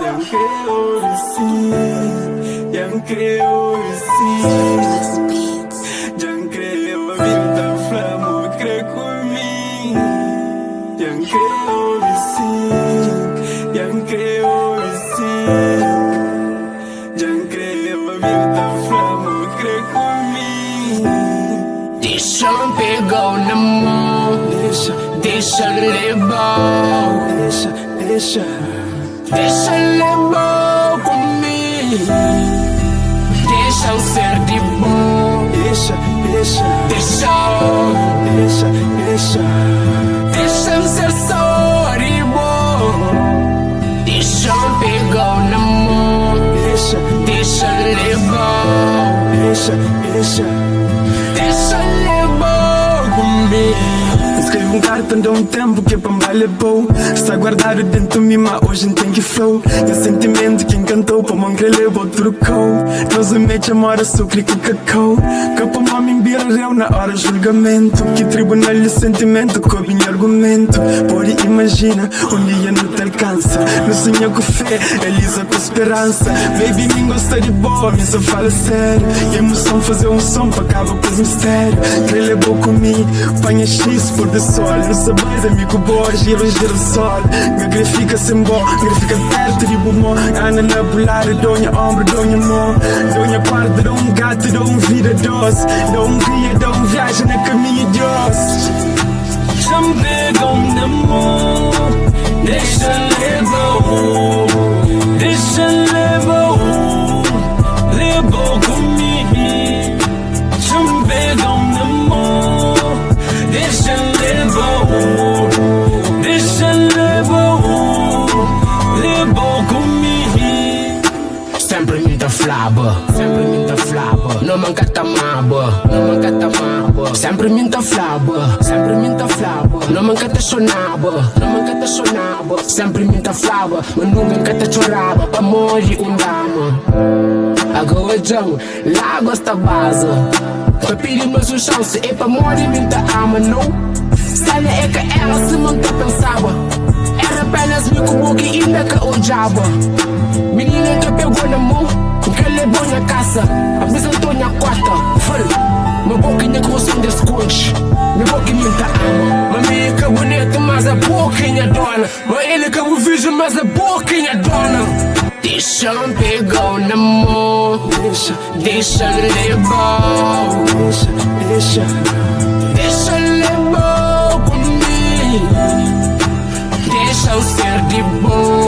Yang creo sim, Yang creo a vida flama crê comigo. Yang creo sim, Yang creo sim, Yang creo a vida flama crê comigo. Deixa-me pegar na mão, deixa levar, deixa levar comigo. Deixa ser de bom, deixa ser só de bom. Deixa-me pegar na mão, deixa levar, deixa levar comigo. Escrevo carta há um tempo que é pra me valer bom. Está guardado dentro de mim, mas hoje não tem que flow. E o sentimento que encantou pra mão que levou trocou. Deus me mete amor, açúcar e cacau. Capa mama embira réu na hora julgamento. Que tribunal de sentimento coube em argumento. Pode imagina, um dia não te alcança. Não sonha com fé, Elisa com esperança. Baby, me gosta de boa, me só fala sério. E a emoção fazer um som pra acabar com os mistérios. Que levou comigo, panha X por de sol. Não sabes, amigo boa, gira sol. Minha fica sem bom, minha fica perto de bumó. Ana na bolada, donha ombro, donha mão. Donha parte, dou gato, dou vida doce. Dou guia, dou viagem na caminho de Deus. Também dou na mão, deixa levar, levou comigo. Também dou na mão, deixa levar, levou comigo. Sempre me dá flaba, não manca tamaba, sempre me dá flaba, não manca ta sonaba, sempre me dá flaba, mas nunca ta choraba, amor e undama. Agora jam, lá gosta vaza, pra pedir mais uma chance, é pra morrer me ta ama, não. Sana é que ela se nunca pensava, era apenas me como que ainda que odiava. Menina que pegou na mão, que levou na caça, apresentou na quarta, full. Meu boquinha com o som de esconde, meu boquinha tá ama. Mami que bonita, mas a boquinha dona. Mas ele que eu vejo, mas a boquinha dona. Deixa-me pegar na mão, deixa levar, deixa levar comigo. Deixa eu ser de bom.